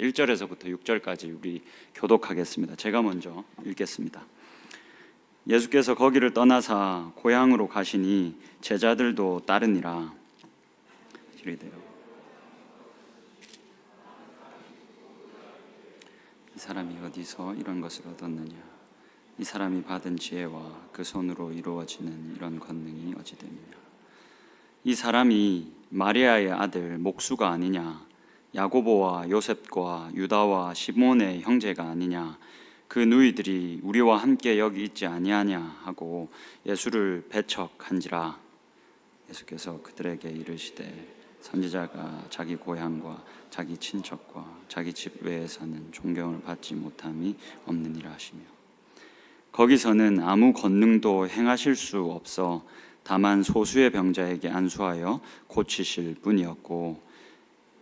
1절에서부터 6절까지 우리 교독하겠습니다. 제가 먼저 읽겠습니다. 예수께서 거기를 떠나사 고향으로 가시니 제자들도 따르니라. 이 사람이 어디서 이런 것을 얻었느냐? 이 사람이 받은 지혜와 그 손으로 이루어지는 이런 권능이 어찌 됨이냐? 이 사람이 마리아의 아들 목수가 아니냐? 야고보와 요셉과 유다와 시몬의 형제가 아니냐? 그 누이들이 우리와 함께 여기 있지 아니하냐 하고 예수를 배척한지라. 예수께서 그들에게 이르시되 선지자가 자기 고향과 자기 친척과 자기 집 외에서는 존경을 받지 못함이 없느니라 하시며, 거기서는 아무 권능도 행하실 수 없어 다만 소수의 병자에게 안수하여 고치실 뿐이었고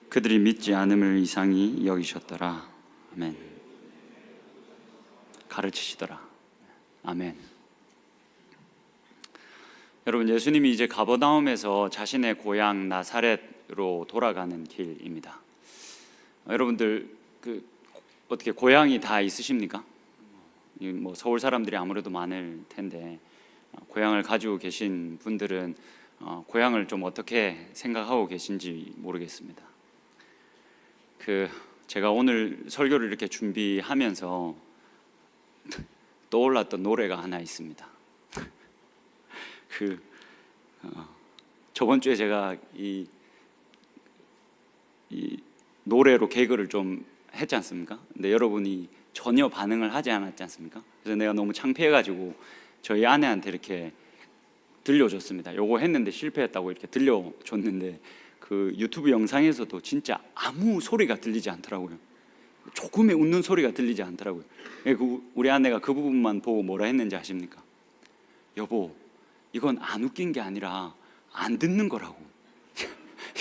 그들이 믿지 않음을 이상히 여기셨더라. 아멘. 가르치시더라. 아멘. 여러분, 예수님이 이제 가버나움에서 자신의 고향 나사렛으로 돌아가는 길입니다. 여러분들 어떻게 고향이 다 있으십니까? 뭐 서울 사람들이 아무래도 많을 텐데 고향을 가지고 계신 분들은 고향을 좀 어떻게 생각하고 계신지 모르겠습니다. 제가 오늘 설교를 이렇게 준비하면서 떠올랐던 노래가 하나 있습니다. 저번 주에 제가 이 노래로 개그를 좀 했지 않습니까? 근데 여러분이 전혀 반응을 하지 않았지 않습니까? 그래서 내가 너무 창피해가지고 저희 아내한테 이렇게 들려줬습니다. 요거 했는데 실패했다고 이렇게 들려줬는데 그 유튜브 영상에서도 진짜 아무 소리가 들리지 않더라고요. 조금의 웃는 소리가 들리지 않더라고요. 우리 아내가 그 부분만 보고 뭐라 했는지 아십니까? 여보, 이건 안 웃긴 게 아니라 안 듣는 거라고.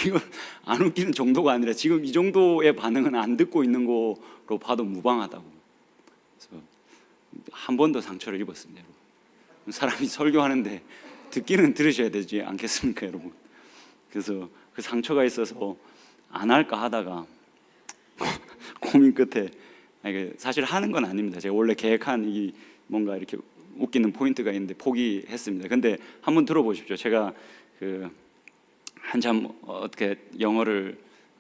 이건 안 웃기는 정도가 아니라 지금 이 정도의 반응은 안 듣고 있는 거로 봐도 무방하다고. 그래서 한 번 더 상처를 입었습니다, 여러분. 사람이 설교하는데 듣기는 들으셔야 되지 않겠습니까, 여러분? 그래서 그 상처가 있어서 안 할까 하다가 고민 끝에, 사실 하는 건 아닙니다. 제가 원래 계획한 뭔가 이렇게 웃기는 포인트가 있는데 포기했습니다. 근데 한번 들어보십시오. 제가 한참 어떻게 영어를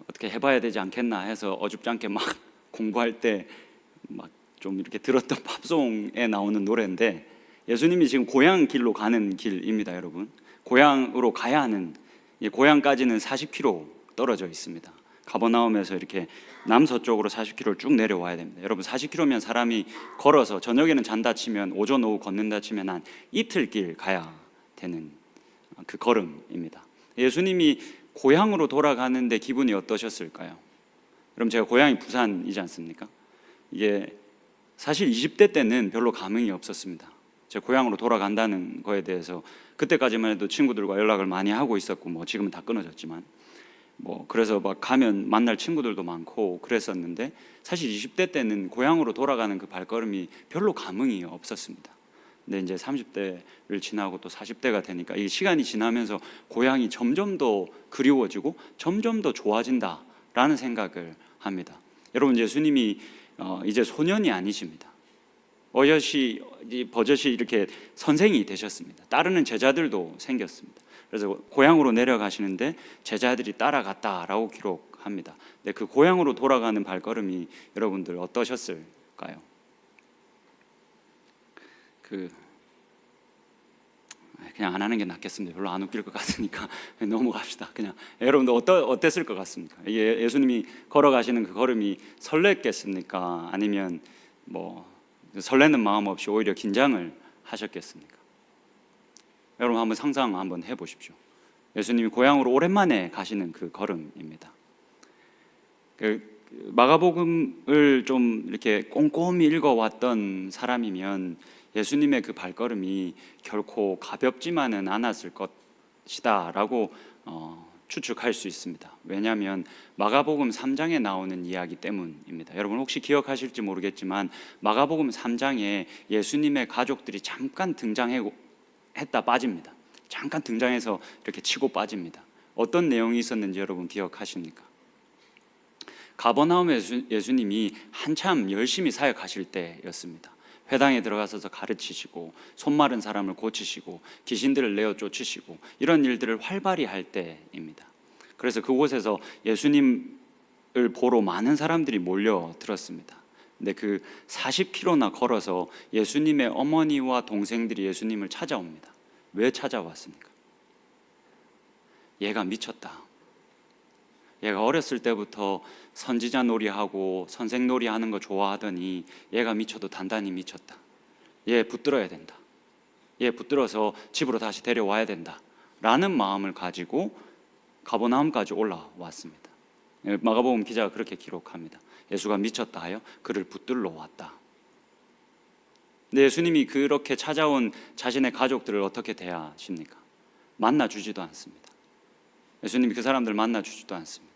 어떻게 해봐야 되지 않겠나 해서 어줍잖게 막 공부할 때 막 좀 이렇게 들었던 팝송에 나오는 노래인데, 예수님이 지금 고향 길로 가는 길입니다, 여러분. 고향으로 가야 하는, 고향까지는 40km 떨어져 있습니다. 가버나움에서 이렇게 남서쪽으로 40km를 쭉 내려와야 됩니다. 여러분, 40km면 사람이 걸어서 저녁에는 잔다 치면, 오전 오후 걷는다 치면 한 이틀 길 가야 되는 그 걸음입니다. 예수님이 고향으로 돌아가는데 기분이 어떠셨을까요? 여러분, 제가 고향이 부산이지 않습니까? 이게 사실 20대 때는 별로 감흥이 없었습니다. 제 고향으로 돌아간다는 거에 대해서 그때까지만 해도 친구들과 연락을 많이 하고 있었고, 뭐 지금은 다 끊어졌지만 그래서 막 가면 만날 친구들도 많고 그랬었는데, 사실 20대 때는 고향으로 돌아가는 그 발걸음이 별로 감흥이 없었습니다. 근데 이제 30대를 지나고 또 40대가 되니까 이 시간이 지나면서 고향이 점점 더 그리워지고 점점 더 좋아진다라는 생각을 합니다. 여러분, 예수님이 이제 소년이 아니십니다. 버젓이 이렇게 선생이 되셨습니다. 따르는 제자들도 생겼습니다. 그래서 고향으로 내려가시는데 제자들이 따라갔다라고 기록합니다. 근데 그 고향으로 돌아가는 발걸음이 여러분들 어떠셨을까요? 그냥 안 하는 게 낫겠습니다. 별로 안 웃길 것 같으니까 넘어갑시다. 그냥 여러분들 어땠을 것 같습니까? 예수님이 걸어가시는 그 걸음이 설렜겠습니까? 아니면 설레는 마음 없이 오히려 긴장을 하셨겠습니까? 여러분, 한번 상상 한번 해보십시오. 예수님이 고향으로 오랜만에 가시는 그 걸음입니다. 마가복음을 좀 이렇게 꼼꼼히 읽어왔던 사람이면 예수님의 그 발걸음이 결코 가볍지만은 않았을 것이다 라고 추측할 수 있습니다. 왜냐하면 마가복음 3장에 나오는 이야기 때문입니다. 여러분, 혹시 기억하실지 모르겠지만 마가복음 3장에 예수님의 가족들이 잠깐 등장했다 빠집니다. 잠깐 등장해서 이렇게 치고 빠집니다. 어떤 내용이 있었는지 여러분 기억하십니까? 가버나움에 예수님이 한참 열심히 사역하실 때였습니다. 회당에 들어가서 가르치시고 손 마른 사람을 고치시고 귀신들을 내어 쫓으시고 이런 일들을 활발히 할 때입니다. 그래서 그곳에서 예수님을 보러 많은 사람들이 몰려들었습니다. 근데 그 40km나 걸어서 예수님의 어머니와 동생들이 예수님을 찾아옵니다. 왜 찾아왔습니까? 얘가 미쳤다. 얘가 어렸을 때부터 선지자 놀이하고 선생 놀이하는 거 좋아하더니 얘가 미쳐도 단단히 미쳤다. 얘 붙들어야 된다. 얘 붙들어서 집으로 다시 데려와야 된다 라는 마음을 가지고 가버나움까지 올라왔습니다. 마가복음 기자가 그렇게 기록합니다. 예수가 미쳤다 하여 그를 붙들러 왔다. 근데 예수님이 그렇게 찾아온 자신의 가족들을 어떻게 대하십니까? 만나주지도 않습니다. 예수님이 그 사람들 만나주지도 않습니다.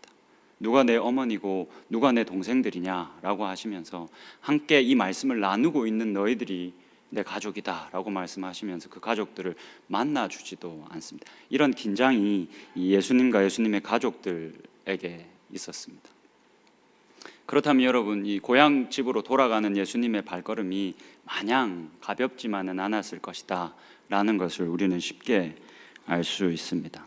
누가 내 어머니고 누가 내 동생들이냐라고 하시면서 함께 이 말씀을 나누고 있는 너희들이 내 가족이다 라고 말씀하시면서 그 가족들을 만나주지도 않습니다. 이런 긴장이 예수님과 예수님의 가족들에게 있었습니다. 그렇다면 여러분, 이 고향집으로 돌아가는 예수님의 발걸음이 마냥 가볍지만은 않았을 것이다 라는 것을 우리는 쉽게 알 수 있습니다.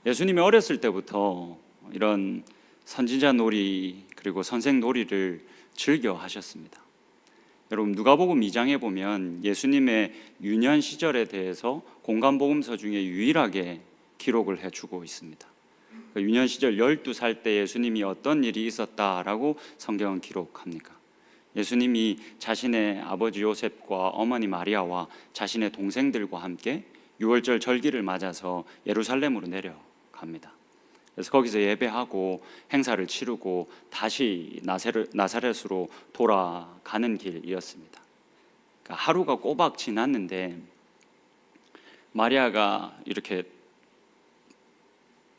예수님이 어렸을 때부터 이런 선지자 놀이 그리고 선생 놀이를 즐겨 하셨습니다. 여러분, 누가복음 2장에 보면 예수님의 유년 시절에 대해서 공간복음서 중에 유일하게 기록을 해주고 있습니다. 유년 시절 12살 때 예수님이 어떤 일이 있었다라고 성경은 기록합니까? 예수님이 자신의 아버지 요셉과 어머니 마리아와 자신의 동생들과 함께 유월절 절기를 맞아서 예루살렘으로 내려갑니다. 그래서 거기서 예배하고 행사를 치르고 다시 나사렛으로 돌아가는 길이었습니다. 그러니까 하루가 꼬박 지났는데 마리아가 이렇게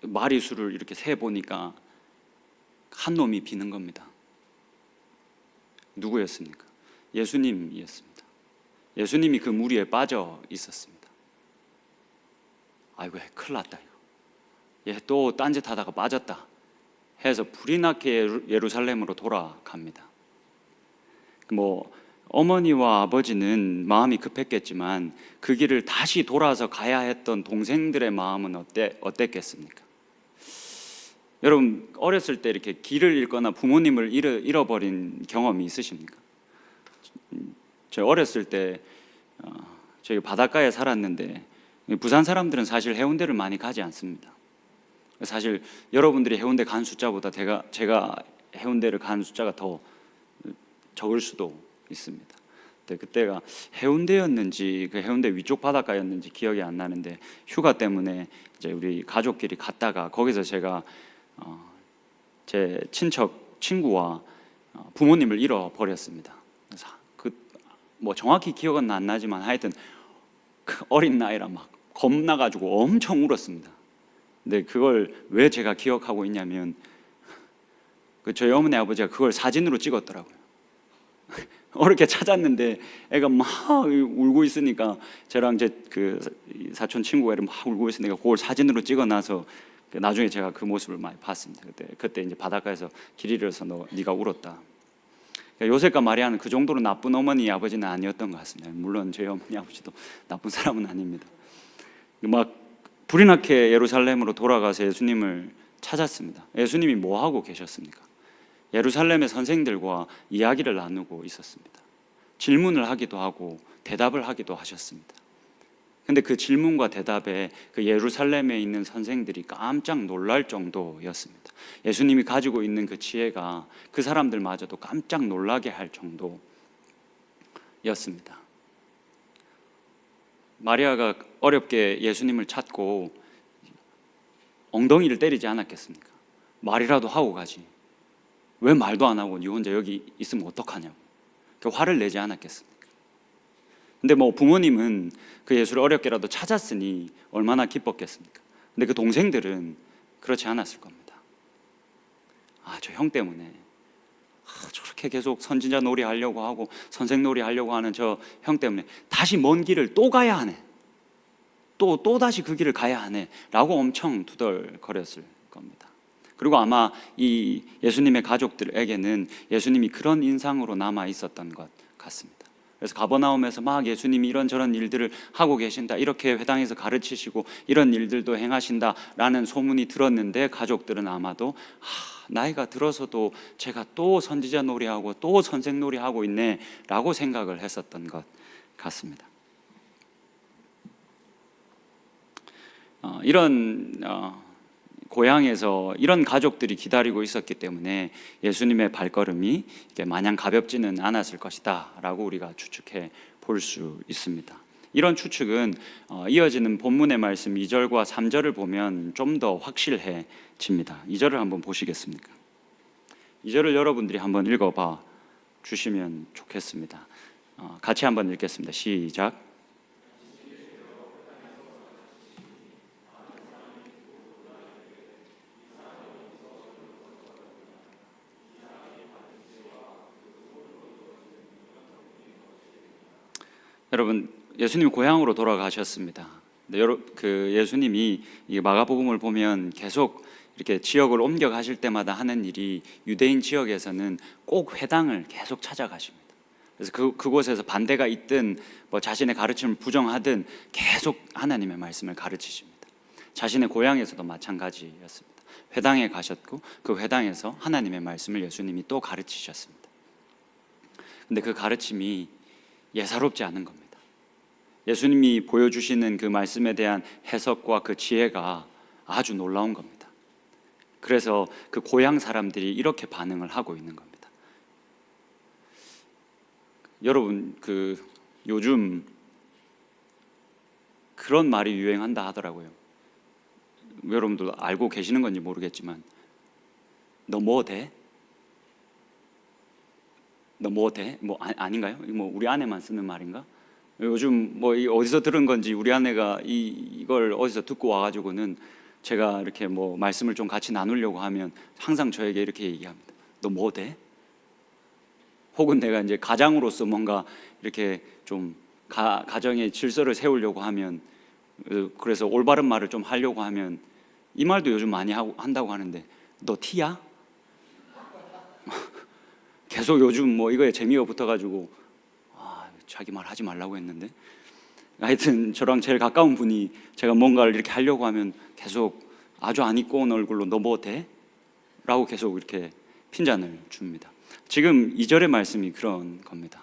마리수를 이렇게 세 보니까 한 놈이 비는 겁니다. 누구였습니까? 예수님이었습니다. 예수님이 그 무리에 빠져 있었습니다. 아이고, 큰일 났다 이거. 얘 또 딴짓하다가 빠졌다 해서 불이 나게 예루살렘으로 돌아갑니다. 어머니와 아버지는 마음이 급했겠지만 그 길을 다시 돌아서 가야 했던 동생들의 마음은 어땠겠습니까? 여러분, 어렸을 때 이렇게 길을 잃거나 부모님을 잃어버린 경험이 있으십니까? 저 어렸을 때 저희 바닷가에 살았는데 부산 사람들은 사실 해운대를 많이 가지 않습니다. 사실 여러분들이 해운대 간 숫자보다 제가 해운대를 간 숫자가 더 적을 수도 있습니다. 그때가 해운대였는지 그 해운대 위쪽 바닷가였는지 기억이 안 나는데 휴가 때문에 이제 우리 가족끼리 갔다가 거기서 제가 제 친구와 부모님을 잃어버렸습니다. 그래서 정확히 기억은 안 나지만 하여튼 그 어린 나이라 막 겁나가지고 엄청 울었습니다. 근데 그걸 왜 제가 기억하고 있냐면 저희 어머니 아버지가 그걸 사진으로 찍었더라고요. 어렵게 찾았는데 애가 막 울고 있으니까 저랑 제 그 사촌 친구가 막 울고 있으니까 그걸 사진으로 찍어놔서 나중에 제가 그 모습을 많이 봤습니다. 그때 이제 바닷가에서 길 잃어서 네가 울었다. 요셉과 마리아는 그 정도로 나쁜 어머니 아버지는 아니었던 것 같습니다. 물론 저희 어머니 아버지도 나쁜 사람은 아닙니다. 막 불이 나게 예루살렘으로 돌아가서 예수님을 찾았습니다. 예수님이 뭐 하고 계셨습니까? 예루살렘의 선생들과 이야기를 나누고 있었습니다. 질문을 하기도 하고 대답을 하기도 하셨습니다. 근데 그 질문과 대답에 그 예루살렘에 있는 선생들이 깜짝 놀랄 정도였습니다. 예수님이 가지고 있는 그 지혜가 그 사람들마저도 깜짝 놀라게 할 정도였습니다. 마리아가 어렵게 예수님을 찾고 엉덩이를 때리지 않았겠습니까? 말이라도 하고 가지. 왜 말도 안 하고 네 혼자 여기 있으면 어떡하냐고. 화를 내지 않았겠습니까? 근데 부모님은 그 예수를 어렵게라도 찾았으니 얼마나 기뻤겠습니까? 근데 그 동생들은 그렇지 않았을 겁니다. 저 형 때문에 저렇게 계속 선지자 놀이 하려고 하고 선생 놀이 하려고 하는 저 형 때문에 다시 먼 길을 또 가야 하네. 또 다시 그 길을 가야 하네 라고 엄청 투덜거렸을 겁니다. 그리고 아마 이 예수님의 가족들에게는 예수님이 그런 인상으로 남아 있었던 것 같습니다. 그래서 가버나움에서 막 예수님이 이런저런 일들을 하고 계신다, 이렇게 회당에서 가르치시고 이런 일들도 행하신다라는 소문이 들었는데 가족들은 아마도 나이가 들어서도 제가 또 선지자 놀이하고 또 선생 놀이하고 있네 라고 생각을 했었던 것 같습니다. 이런 고향에서 이런 가족들이 기다리고 있었기 때문에 예수님의 발걸음이 마냥 가볍지는 않았을 것이다 라고 우리가 추측해 볼 수 있습니다. 이런 추측은 이어지는 본문의 말씀 2절과 3절을 보면 좀 더 확실해집니다. 2절을 한번 보시겠습니까? 2절을 여러분들이 한번 읽어봐 주시면 좋겠습니다. 같이 한번 읽겠습니다. 시작. 여러분, 예수님이 고향으로 돌아가셨습니다. 근데 예수님이 이 마가복음을 보면 계속 이렇게 지역을 옮겨가실 때마다 하는 일이 유대인 지역에서는 꼭 회당을 계속 찾아가십니다. 그래서 그곳에서 반대가 있든 뭐 자신의 가르침을 부정하든 계속 하나님의 말씀을 가르치십니다. 자신의 고향에서도 마찬가지였습니다. 회당에 가셨고 그 회당에서 하나님의 말씀을 예수님이 또 가르치셨습니다. 근데 그 가르침이 예사롭지 않은 겁니다. 예수님이 보여주시는 그 말씀에 대한 해석과 그 지혜가 아주 놀라운 겁니다. 그래서 그 고향 사람들이 이렇게 반응을 하고 있는 겁니다. 여러분, 요즘 그런 말이 유행한다 하더라고요. 여러분들 알고 계시는 건지 모르겠지만, 너 뭐 돼? 너 뭐 돼? 뭐 아닌가요? 뭐 우리 아내만 쓰는 말인가? 요즘 뭐 어디서 들은 건지 우리 아내가 이걸 어디서 듣고 와가지고는 제가 이렇게 뭐 말씀을 좀 같이 나누려고 하면 항상 저에게 이렇게 얘기합니다. 너 뭐 돼? 혹은 내가 이제 가장으로서 뭔가 이렇게 좀 가정의 질서를 세우려고 하면, 그래서 올바른 말을 좀 하려고 하면 이 말도 요즘 많이 한다고 하는데, 너 티야? 계속 요즘 뭐 이거에 재미가 붙어가지고 자기 말 하지 말라고 했는데, 하여튼 저랑 제일 가까운 분이 제가 뭔가를 이렇게 하려고 하면 계속 아주 안 입고 온 얼굴로 너 뭐 돼? 라고 계속 이렇게 핀잔을 줍니다. 지금 2절의 말씀이 그런 겁니다.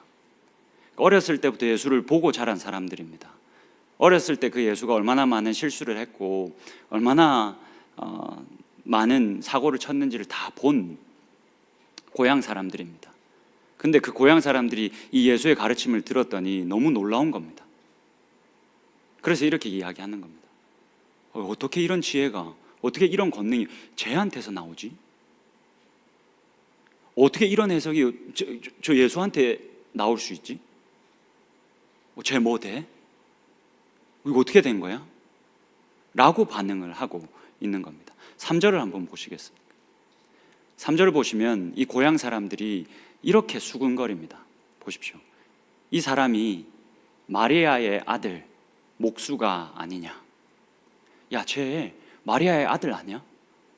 어렸을 때부터 예수를 보고 자란 사람들입니다. 어렸을 때 그 예수가 얼마나 많은 실수를 했고 얼마나 많은 사고를 쳤는지를 다 본 고향 사람들입니다. 근데 그 고향 사람들이 이 예수의 가르침을 들었더니 너무 놀라운 겁니다. 그래서 이렇게 이야기하는 겁니다. 어떻게 이런 지혜가, 어떻게 이런 권능이 쟤한테서 나오지? 어떻게 이런 해석이 저 예수한테 나올 수 있지? 쟤 뭐 돼? 이거 어떻게 된 거야? 라고 반응을 하고 있는 겁니다. 3절을 한번 보시겠습니까? 3절을 보시면 이 고향 사람들이 이렇게 수군거립니다. 보십시오. 이 사람이 마리아의 아들 목수가 아니냐? 야, 쟤 마리아의 아들 아니야?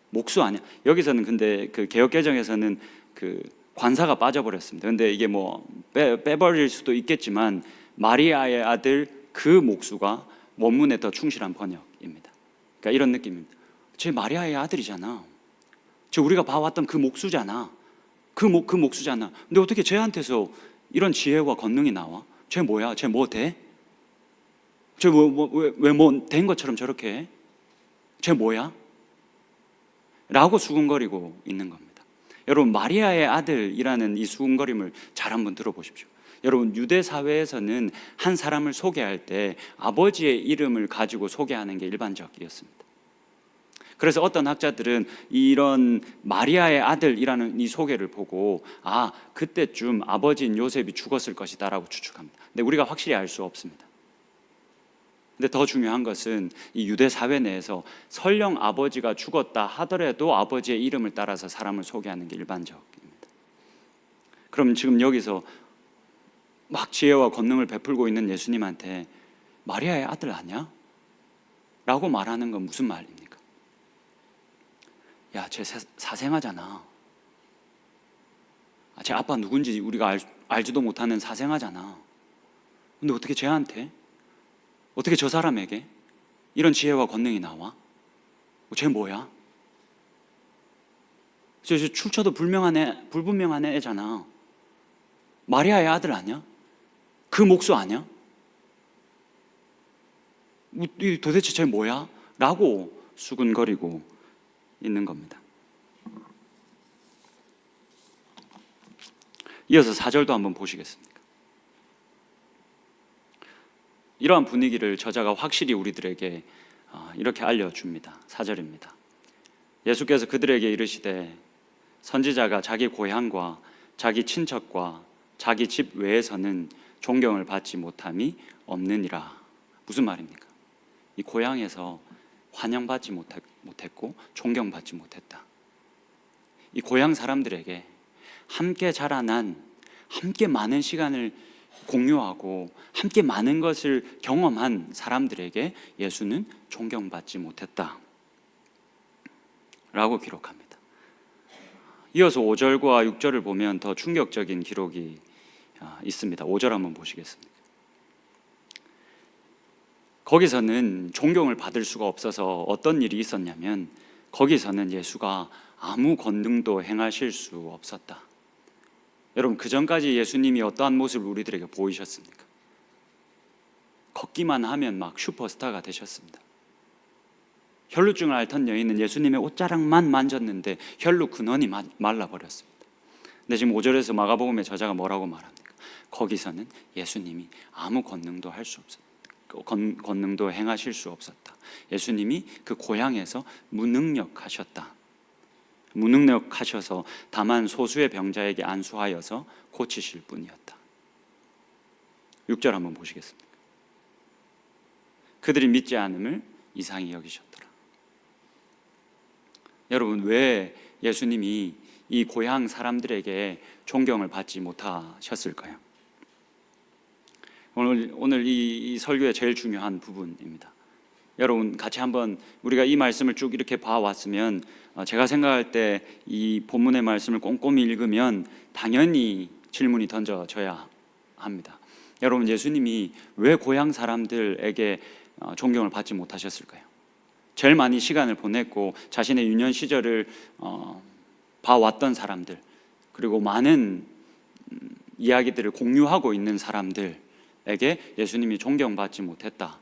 목수 아니야? 여기서는 근데 그 개역개정에서는 그 관사가 빠져버렸습니다. 근데 이게 뭐 빼버릴 수도 있겠지만 마리아의 아들 그 목수가 원문에 더 충실한 번역입니다. 그러니까 이런 느낌입니다. 쟤 마리아의 아들이잖아. 저 우리가 봐왔던 그 목수잖아. 그 목수잖아. 근데 어떻게 쟤한테서 이런 지혜와 권능이 나와? 쟤 뭐야? 쟤 뭐 돼? 쟤 왜 뭐 된 것처럼 저렇게 해? 쟤 뭐야? 라고 수군거리고 있는 겁니다. 여러분, 마리아의 아들이라는 이 수군거림을 잘 한번 들어보십시오. 여러분, 유대 사회에서는 한 사람을 소개할 때 아버지의 이름을 가지고 소개하는 게 일반적이었습니다. 그래서 어떤 학자들은 이런 마리아의 아들이라는 이 소개를 보고 그때쯤 아버지인 요셉이 죽었을 것이다 라고 추측합니다. 근데 우리가 확실히 알 수 없습니다. 근데 더 중요한 것은 이 유대 사회 내에서 설령 아버지가 죽었다 하더라도 아버지의 이름을 따라서 사람을 소개하는 게 일반적입니다. 그럼 지금 여기서 막 지혜와 권능을 베풀고 있는 예수님한테 마리아의 아들 아니야? 라고 말하는 건 무슨 말입니까? 야, 쟤 사생아잖아. 제 아빠 누군지 우리가 알지도 못하는 사생아잖아. 근데 어떻게 쟤한테, 어떻게 저 사람에게 이런 지혜와 권능이 나와? 쟤 뭐야? 저 출처도 불분명한 애잖아. 마리아의 아들 아니야? 그 목수 아니야? 도대체 쟤 뭐야? 라고 수군거리고 있는 겁니다. 이어서 4절도 한번 보시겠습니까? 이러한 분위기를 저자가 확실히 우리들에게 이렇게 알려줍니다. 4절입니다. 예수께서 그들에게 이르시되 선지자가 자기 고향과 자기 친척과 자기 집 외에서는 존경을 받지 못함이 없느니라. 무슨 말입니까? 이 고향에서 환영받지 못했고 존경받지 못했다. 이 고향 사람들에게 함께 자라난, 함께 많은 시간을 공유하고 함께 많은 것을 경험한 사람들에게 예수는 존경받지 못했다 라고 기록합니다. 이어서 5절과 6절을 보면 더 충격적인 기록이 있습니다. 5절 한번 보시겠습니다. 거기서는 존경을 받을 수가 없어서 어떤 일이 있었냐면, 거기서는 예수가 아무 권능도 행하실 수 없었다. 여러분, 그 전까지 예수님이 어떠한 모습을 우리들에게 보이셨습니까? 걷기만 하면 막 슈퍼스타가 되셨습니다. 혈루증을 앓던 여인은 예수님의 옷자락만 만졌는데 혈루 근원이 말라버렸습니다. 근데 지금 5절에서 마가복음의 저자가 뭐라고 말합니까? 거기서는 예수님이 아무 권능도 할 수 없었다. 권능도 행하실 수 없었다. 예수님이 그 고향에서 무능력하셨다. 무능력하셔서 다만 소수의 병자에게 안수하여서 고치실 뿐이었다. 6절 한번 보시겠습니다. 그들이 믿지 않음을 이상히 여기셨더라. 여러분, 왜 예수님이 이 고향 사람들에게 존경을 받지 못하셨을까요? 오늘 이 설교의 제일 중요한 부분입니다. 여러분, 같이 한번 우리가 이 말씀을 쭉 이렇게 봐왔으면, 제가 생각할 때 이 본문의 말씀을 꼼꼼히 읽으면 당연히 질문이 던져져야 합니다. 여러분, 예수님이 왜 고향 사람들에게 존경을 받지 못하셨을까요? 제일 많이 시간을 보냈고 자신의 유년 시절을 봐왔던 사람들, 그리고 많은 이야기들을 공유하고 있는 사람들에게 예수님이 존경받지 못했다.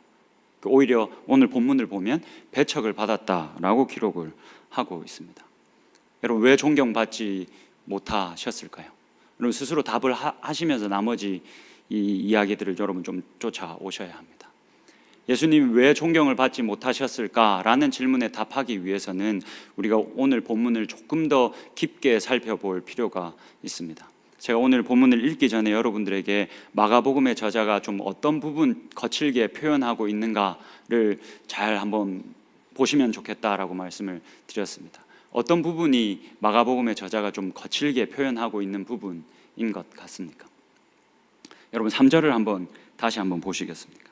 오히려 오늘 본문을 보면 배척을 받았다라고 기록을 하고 있습니다. 여러분, 왜 존경받지 못하셨을까요? 여러분, 스스로 답을 하시면서 나머지 이 이야기들을 여러분 좀 쫓아오셔야 합니다. 예수님이 왜 존경을 받지 못하셨을까라는 질문에 답하기 위해서는 우리가 오늘 본문을 조금 더 깊게 살펴볼 필요가 있습니다. 제가 오늘 본문을 읽기 전에 여러분들에게 마가복음의 저자가 좀 어떤 부분 거칠게 표현하고 있는가를 잘 한번 보시면 좋겠다라고 말씀을 드렸습니다. 어떤 부분이 마가복음의 저자가 좀 거칠게 표현하고 있는 부분인 것 같습니까? 여러분, 3절을 한번 다시 한번 보시겠습니까?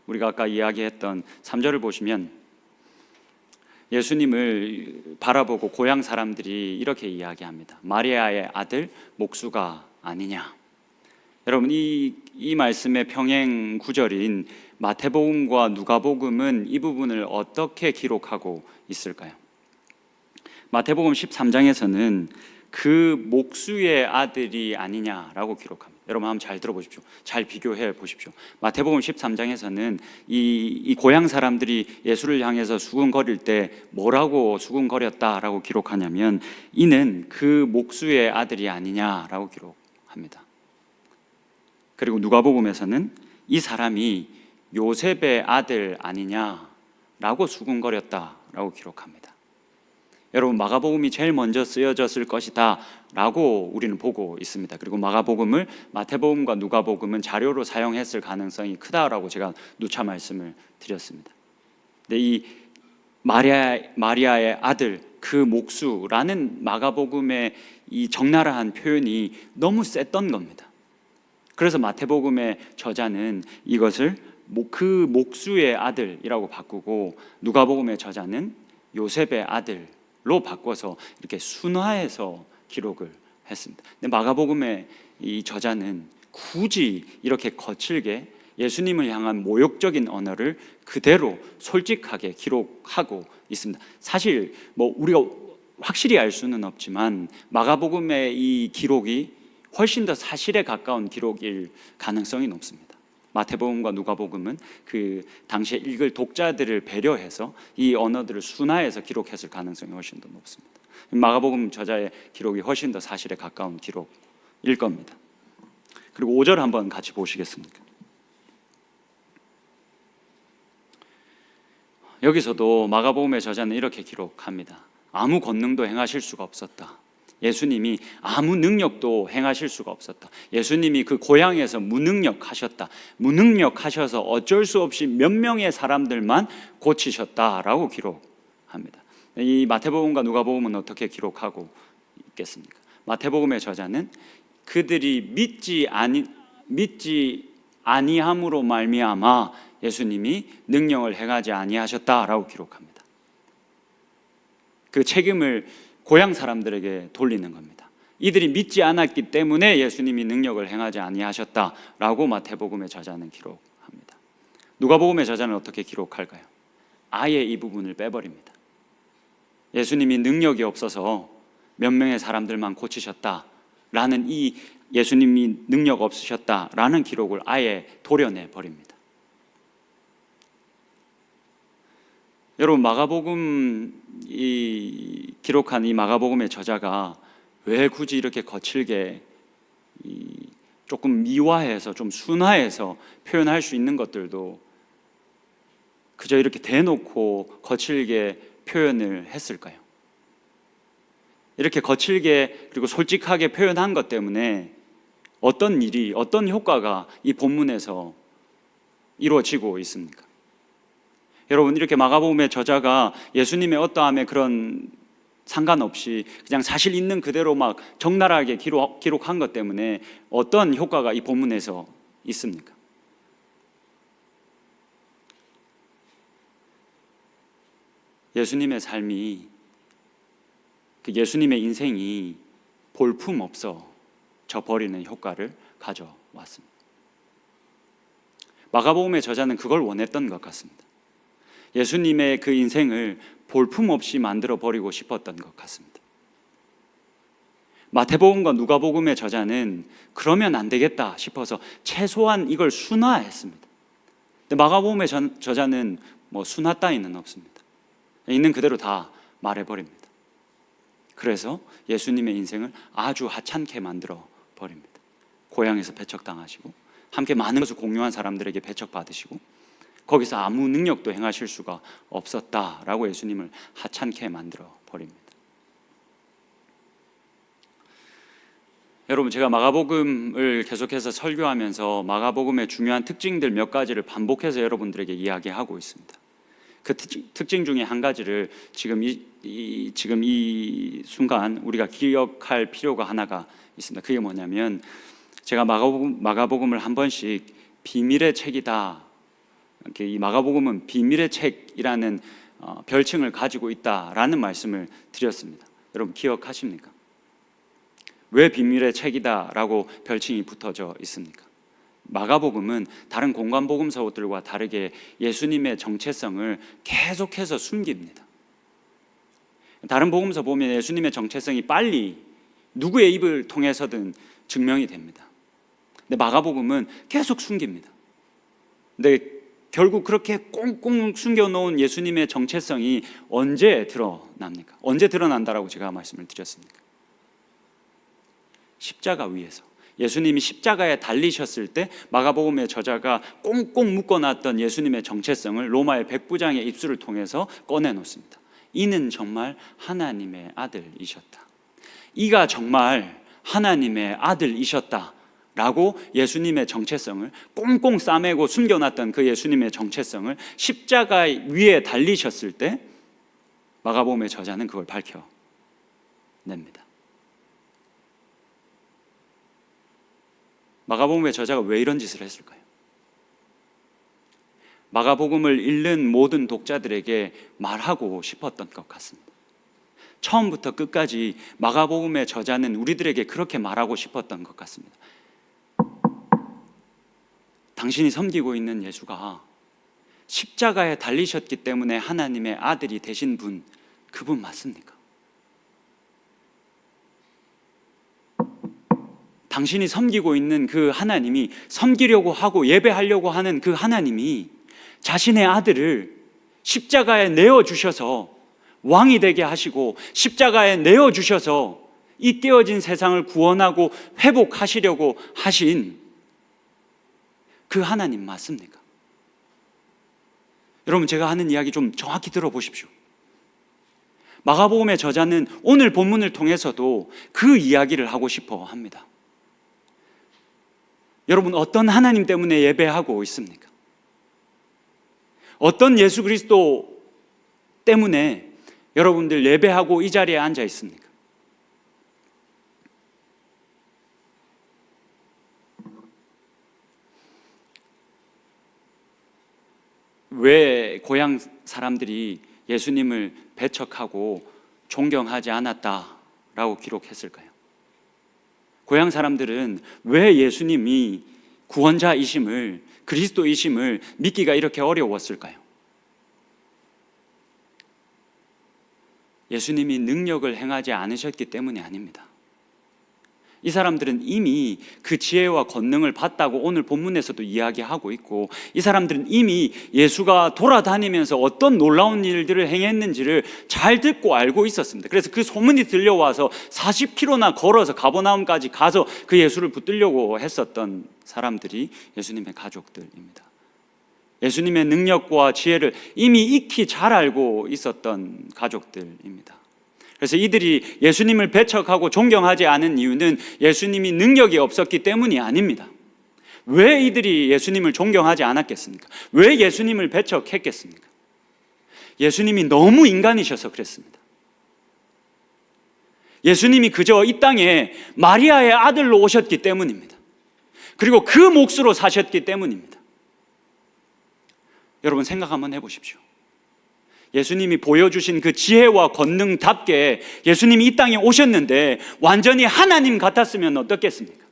우리가 아까 이야기했던 3절을 보시면 예수님을 바라보고 고향 사람들이 이렇게 이야기합니다. 마리아의 아들 목수가 아니냐. 여러분, 이 말씀의 평행 구절인 마태복음과 누가복음은 이 부분을 어떻게 기록하고 있을까요? 마태복음 13장에서는 그 목수의 아들이 아니냐라고 기록합니다. 여러분, 한번 잘 들어보십시오. 잘 비교해 보십시오. 마태복음 13장에서는 이 고향 사람들이 예수를 향해서 수군거릴 때 뭐라고 수군거렸다라고 기록하냐면, 이는 그 목수의 아들이 아니냐라고 기록합니다. 그리고 누가복음에서는 이 사람이 요셉의 아들 아니냐라고 수군거렸다라고 기록합니다. 여러분, 마가복음이 제일 먼저 쓰여졌을 것이다 라고 우리는 보고 있습니다. 그리고 마가복음을 마태복음과 누가복음은 자료로 사용했을 가능성이 크다라고 제가 누차 말씀을 드렸습니다. 근데 이 마리아의 아들, 그 목수라는 마가복음의 이 적나라한 표현이 너무 셌던 겁니다. 그래서 마태복음의 저자는 이것을 그 목수의 아들이라고 바꾸고, 누가복음의 저자는 요셉의 아들로 기록을로 바꿔서 이렇게 순화해서 기록을 했습니다. 근데 마가복음의 이 저자는 굳이 이렇게 거칠게 예수님을 향한 모욕적인 언어를 그대로 솔직하게 기록하고 있습니다. 사실 뭐 우리가 확실히 알 수는 없지만 마가복음의 이 기록이 훨씬 더 사실에 가까운 기록일 가능성이 높습니다. 마태복음과 누가복음은 그 당시에 읽을 독자들을 배려해서 이 언어들을 순화해서 기록했을 가능성이 훨씬 더 높습니다. 마가복음 저자의 기록이 훨씬 더 사실에 가까운 기록일 겁니다. 그리고 5절 한번 같이 보시겠습니까? 여기서도 마가복음의 저자는 이렇게 기록합니다. 아무 권능도 행하실 수가 없었다. 예수님이 아무 능력도 행하실 수가 없었다. 예수님이 그 고향에서 무능력하셨다. 무능력하셔서 어쩔 수 없이 몇 명의 사람들만 고치셨다라고 기록합니다. 이 마태복음과 누가복음은 어떻게 기록하고 있겠습니까? 마태복음의 저자는 그들이 믿지 아니함으로 말미암아 예수님이 능력을 행하지 아니하셨다라고 기록합니다. 그 책임을 고향 사람들에게 돌리는 겁니다. 이들이 믿지 않았기 때문에 예수님이 능력을 행하지 아니하셨다라고 마태복음의 저자는 기록합니다. 누가복음의 저자는 어떻게 기록할까요? 아예 이 부분을 빼버립니다. 예수님이 능력이 없어서 몇 명의 사람들만 고치셨다라는 이 예수님이 능력 없으셨다라는 기록을 아예 도려내 버립니다. 여러분, 기록한 이 마가복음의 저자가 왜 굳이 이렇게 거칠게 조금 미화해서 좀 순화해서 표현할 수 있는 것들도 그저 이렇게 대놓고 거칠게 표현을 했을까요? 이렇게 거칠게 그리고 솔직하게 표현한 것 때문에 어떤 일이, 어떤 효과가 이 본문에서 이루어지고 있습니까? 여러분, 이렇게 마가복음의 저자가 예수님의 어떠함에 그런 상관없이 그냥 사실 있는 그대로 막 적나라하게 기록한 것 때문에 어떤 효과가 이 본문에서 있습니까? 예수님의 삶이, 예수님의 인생이 볼품없어져 버리는 효과를 가져왔습니다. 마가복음의 저자는 그걸 원했던 것 같습니다. 예수님의 그 인생을 볼품없이 만들어 버리고 싶었던 것 같습니다. 마태복음과 누가복음의 저자는 그러면 안 되겠다 싶어서 최소한 이걸 순화했습니다. 근데 마가복음의 저자는 뭐 순화 따위는 없습니다. 있는 그대로 다 말해버립니다. 그래서 예수님의 인생을 아주 하찮게 만들어 버립니다. 고향에서 배척당하시고 함께 많은 것을 공유한 사람들에게 배척받으시고 거기서 아무 능력도 행하실 수가 없었다라고 예수님을 하찮게 만들어 버립니다. 여러분, 제가 마가복음을 계속해서 설교하면서 마가복음의 중요한 특징들 몇 가지를 반복해서 여러분들에게 이야기하고 있습니다. 그 특징 중에 한 가지를 지금 이 순간 우리가 기억할 필요가 하나가 있습니다. 그게 뭐냐면 제가 마가복음을 한 번씩 비밀의 책이다, 이 마가복음은 비밀의 책이라는 별칭을 가지고 있다라는 말씀을 드렸습니다. 여러분 기억하십니까? 왜 비밀의 책이다라고 별칭이 붙어져 있습니까? 마가복음은 다른 공관복음서들과 다르게 예수님의 정체성을 계속해서 숨깁니다. 다른 복음서 보면 예수님의 정체성이 빨리 누구의 입을 통해서든 증명이 됩니다. 근데 마가복음은 계속 숨깁니다. 근데 결국 그렇게 꽁꽁 숨겨놓은 예수님의 정체성이 언제 드러납니까? 언제 드러난다라고 제가 말씀을 드렸습니까? 십자가 위에서 예수님이 십자가에 달리셨을 때 마가복음의 저자가 꽁꽁 묶어놨던 예수님의 정체성을 로마의 백부장의 입술을 통해서 꺼내놓습니다. 이는 정말 하나님의 아들이셨다. 이가 정말 하나님의 아들이셨다 라고 예수님의 정체성을 꽁꽁 싸매고 숨겨놨던 그 예수님의 정체성을 십자가 위에 달리셨을 때 마가복음의 저자는 그걸 밝혀냅니다. 마가복음의 저자가 왜 이런 짓을 했을까요? 마가복음을 읽는 모든 독자들에게 말하고 싶었던 것 같습니다. 처음부터 끝까지 마가복음의 저자는 우리들에게 그렇게 말하고 싶었던 것 같습니다. 당신이 섬기고 있는 예수가 십자가에 달리셨기 때문에 하나님의 아들이 되신 분, 그분 맞습니까? 당신이 섬기고 있는 그 하나님이, 섬기려고 하고 예배하려고 하는 그 하나님이 자신의 아들을 십자가에 내어주셔서 왕이 되게 하시고 십자가에 내어주셔서 이 깨어진 세상을 구원하고 회복하시려고 하신 그 하나님 맞습니까? 여러분, 제가 하는 이야기 좀 정확히 들어보십시오. 마가복음의 저자는 오늘 본문을 통해서도 그 이야기를 하고 싶어 합니다. 여러분, 어떤 하나님 때문에 예배하고 있습니까? 어떤 예수 그리스도 때문에 여러분들 예배하고 이 자리에 앉아 있습니까? 왜 고향 사람들이 예수님을 배척하고 존경하지 않았다라고 기록했을까요? 고향 사람들은 왜 예수님이 구원자이심을, 그리스도이심을 믿기가 이렇게 어려웠을까요? 예수님이 능력을 행하지 않으셨기 때문이 아닙니다. 이 사람들은 이미 그 지혜와 권능을 봤다고 오늘 본문에서도 이야기하고 있고, 이 사람들은 이미 예수가 돌아다니면서 어떤 놀라운 일들을 행했는지를 잘 듣고 알고 있었습니다. 그래서 그 소문이 들려와서 40km나 걸어서 가버나움까지 가서 그 예수를 붙들려고 했었던 사람들이 예수님의 가족들입니다. 예수님의 능력과 지혜를 이미 익히 잘 알고 있었던 가족들입니다. 그래서 이들이 예수님을 배척하고 존경하지 않은 이유는 예수님이 능력이 없었기 때문이 아닙니다. 왜 이들이 예수님을 존경하지 않았겠습니까? 왜 예수님을 배척했겠습니까? 예수님이 너무 인간이셔서 그랬습니다. 예수님이 그저 이 땅에 마리아의 아들로 오셨기 때문입니다. 그리고 그 몫으로 사셨기 때문입니다. 여러분, 생각 한번 해보십시오. 예수님이 보여주신 그 지혜와 권능답게 예수님이 이 땅에 오셨는데 완전히 하나님 같았으면 어떻겠습니까?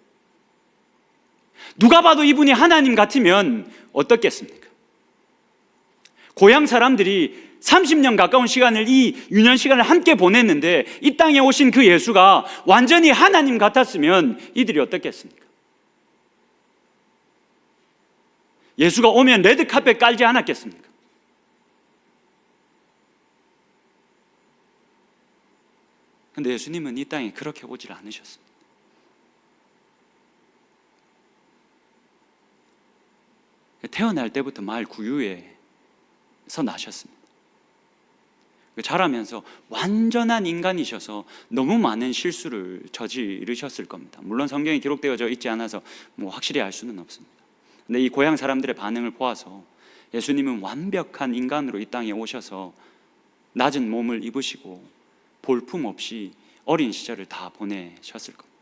누가 봐도 이분이 하나님 같으면 어떻겠습니까? 고향 사람들이 30년 가까운 시간을, 이 유년 시간을 함께 보냈는데 이 땅에 오신 그 예수가 완전히 하나님 같았으면 이들이 어떻겠습니까? 예수가 오면 레드카펫 깔지 않았겠습니까? 근데 예수님은 이 땅에 그렇게 오질 않으셨습니다. 태어날 때부터 마을 구유에서 나셨습니다. 자라면서 완전한 인간이셔서 너무 많은 실수를 저지르셨을 겁니다. 물론 성경에 기록되어져 있지 않아서 확실히 알 수는 없습니다. 근데 이 고향 사람들의 반응을 보아서 예수님은 완벽한 인간으로 이 땅에 오셔서 낮은 몸을 입으시고 볼품 없이 어린 시절을 다 보내셨을 겁니다.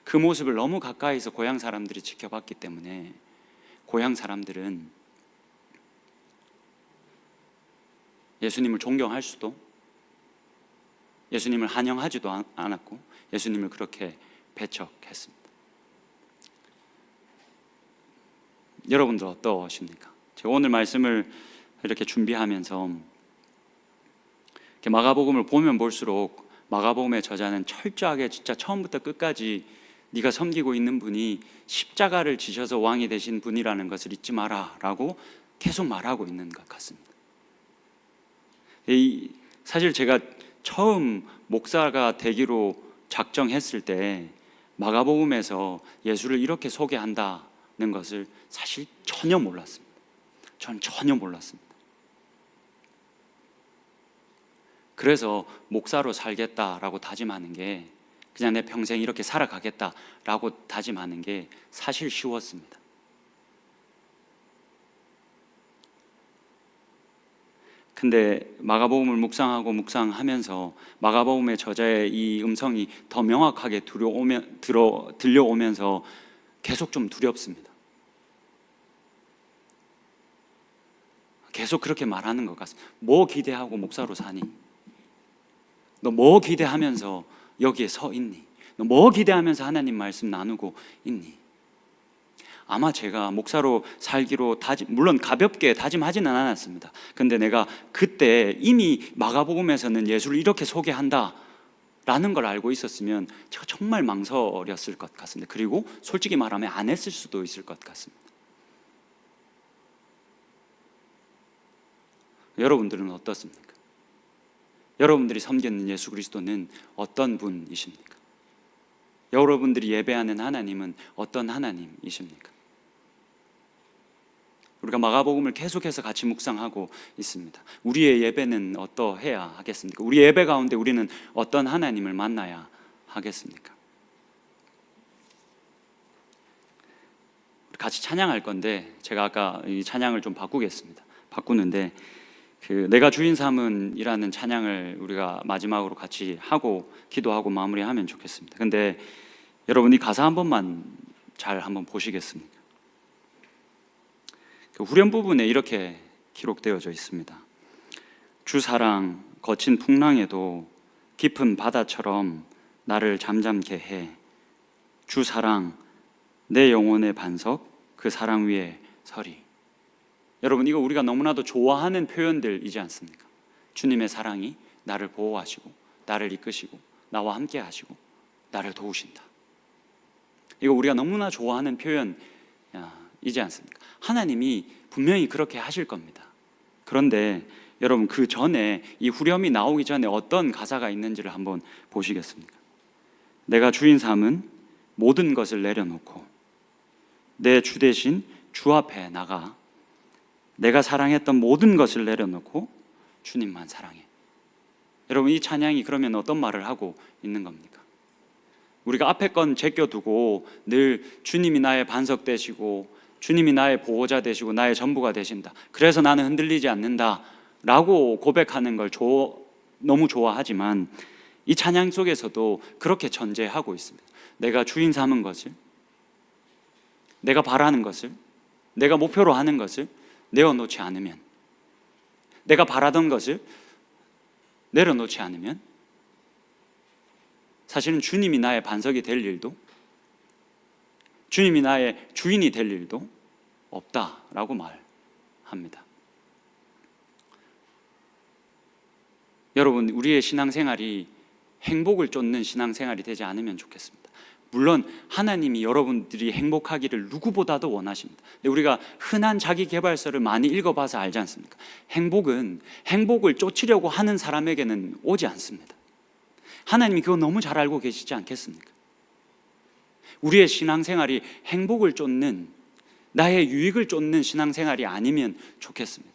그 모습을 너무 가까이서 고향 사람들이 지켜봤기 때문에 고향 사람들은 예수님을 존경할 수도, 예수님을 환영하지도 않았고 예수님을 그렇게 배척했습니다. 여러분도 어떠십니까? 제가 오늘 말씀을 이렇게 준비하면서 마가복음을 보면 볼수록 마가복음의 저자는 철저하게 진짜 처음부터 끝까지 네가 섬기고 있는 분이 십자가를 지셔서 왕이 되신 분이라는 것을 잊지 마라 라고 계속 말하고 있는 것 같습니다. 사실 제가 처음 목사가 되기로 작정했을 때 마가복음에서 예수를 이렇게 소개한다는 것을 사실 전혀 몰랐습니다. 전 전혀 몰랐습니다. 그래서 목사로 살겠다라고 다짐하는 게, 그냥 내 평생 이렇게 살아가겠다라고 다짐하는 게 사실 쉬웠습니다. 근데 마가복음을 묵상하면서 마가복음의 저자의 이 음성이 더 명확하게 들려오면서 계속 좀 두렵습니다. 계속 그렇게 말하는 것 같습니다. 뭐 기대하고 목사로 사니? 너 뭐 기대하면서 여기에 서 있니? 너 뭐 기대하면서 하나님 말씀 나누고 있니? 아마 제가 목사로 살기로 물론 가볍게 다짐하지는 않았습니다. 근데 내가 그때 이미 마가복음에서는 예수를 이렇게 소개한다 라는 걸 알고 있었으면 제가 정말 망설였을 것 같습니다. 그리고 솔직히 말하면 안 했을 수도 있을 것 같습니다. 여러분들은 어떻습니까? 여러분들이 섬기는 예수 그리스도는 어떤 분이십니까? 여러분들이 예배하는 하나님은 어떤 하나님이십니까? 우리가 마가복음을 계속해서 같이 묵상하고 있습니다. 우리의 예배는 어떠해야 하겠습니까? 우리 예배 가운데 우리는 어떤 하나님을 만나야 하겠습니까? 같이 찬양할 건데 제가 아까 이 찬양을 좀 바꾸는데 내가 주인 삼은이라는 찬양을 우리가 마지막으로 같이 하고 기도하고 마무리하면 좋겠습니다. 근데 여러분 이 가사 한 번만 잘 한번 보시겠습니까? 그 후렴 부분에 이렇게 기록되어져 있습니다. 주 사랑 거친 풍랑에도 깊은 바다처럼 나를 잠잠케 해. 주 사랑 내 영혼의 반석 그 사랑 위에 서리. 여러분 이거 우리가 너무나도 좋아하는 표현들이지 않습니까? 주님의 사랑이 나를 보호하시고 나를 이끄시고 나와 함께 하시고 나를 도우신다. 이거 우리가 너무나 좋아하는 표현이지 않습니까? 하나님이 분명히 그렇게 하실 겁니다. 그런데 여러분 그 전에 이 후렴이 나오기 전에 어떤 가사가 있는지를 한번 보시겠습니까? 내가 주인 삼은 모든 것을 내려놓고 내 주 대신 주 앞에 나가 내가 사랑했던 모든 것을 내려놓고 주님만 사랑해. 여러분 이 찬양이 그러면 어떤 말을 하고 있는 겁니까? 우리가 앞에 건 제껴두고 늘 주님이 나의 반석 되시고 주님이 나의 보호자 되시고 나의 전부가 되신다, 그래서 나는 흔들리지 않는다 라고 고백하는 걸 너무 좋아하지만 이 찬양 속에서도 그렇게 전제하고 있습니다. 내가 주인 삼은 것을, 내가 바라는 것을, 내가 목표로 하는 것을 내어놓지 않으면, 내가 바라던 것을 내려놓지 않으면 사실은 주님이 나의 반석이 될 일도 주님이 나의 주인이 될 일도 없다라고 말합니다. 여러분 우리의 신앙생활이 행복을 쫓는 신앙생활이 되지 않으면 좋겠습니다. 물론 하나님이 여러분들이 행복하기를 누구보다도 원하십니다. 근데 우리가 흔한 자기계발서를 많이 읽어봐서 알지 않습니까? 행복을 쫓으려고 하는 사람에게는 오지 않습니다. 하나님이 그거 너무 잘 알고 계시지 않겠습니까? 우리의 신앙생활이 행복을 쫓는, 나의 유익을 쫓는 신앙생활이 아니면 좋겠습니다.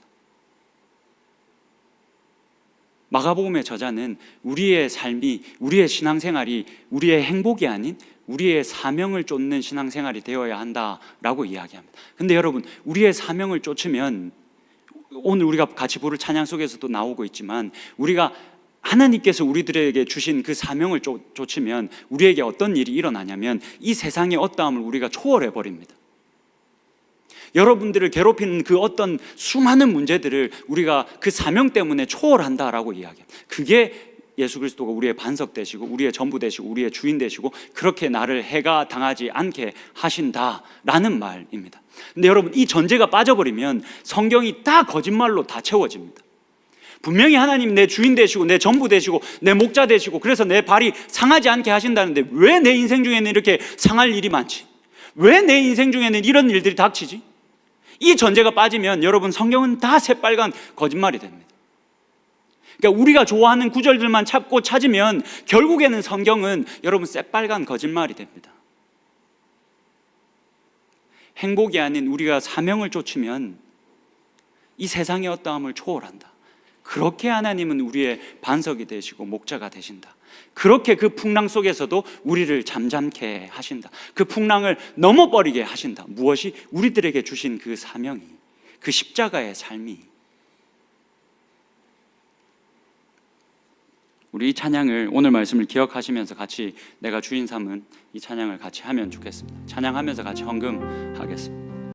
마가복음의 저자는 우리의 삶이, 우리의 신앙생활이 우리의 행복이 아닌 우리의 사명을 쫓는 신앙생활이 되어야 한다라고 이야기합니다. 근데 여러분 우리의 사명을 쫓으면, 오늘 우리가 같이 부를 찬양 속에서도 나오고 있지만, 우리가 하나님께서 우리들에게 주신 그 사명을 쫓으면 우리에게 어떤 일이 일어나냐면 이 세상의 어떠함을 우리가 초월해 버립니다. 여러분들을 괴롭히는 그 어떤 수많은 문제들을 우리가 그 사명 때문에 초월한다라고 이야기합니다. 그게 예수 그리스도가 우리의 반석 되시고 우리의 전부 되시고 우리의 주인 되시고 그렇게 나를 해가 당하지 않게 하신다라는 말입니다. 근데 여러분 이 전제가 빠져버리면 성경이 다 거짓말로 다 채워집니다. 분명히 하나님 내 주인 되시고 내 전부 되시고 내 목자 되시고 그래서 내 발이 상하지 않게 하신다는데 왜 내 인생 중에는 이렇게 상할 일이 많지? 왜 내 인생 중에는 이런 일들이 닥치지? 이 전제가 빠지면 여러분 성경은 다 새빨간 거짓말이 됩니다. 그러니까 우리가 좋아하는 구절들만 찾으면 결국에는 성경은 여러분 새빨간 거짓말이 됩니다. 행복이 아닌 우리가 사명을 쫓으면 이 세상의 어떠함을 초월한다. 그렇게 하나님은 우리의 반석이 되시고 목자가 되신다. 그렇게 그 풍랑 속에서도 우리를 잠잠케 하신다. 그 풍랑을 넘어버리게 하신다. 무엇이? 우리들에게 주신 그 사명이, 그 십자가의 삶이. 우리 이 찬양을, 오늘 말씀을 기억하시면서 같이 내가 주인 삼은 이 찬양을 같이 하면 좋겠습니다. 찬양하면서 같이 헌금하겠습니다.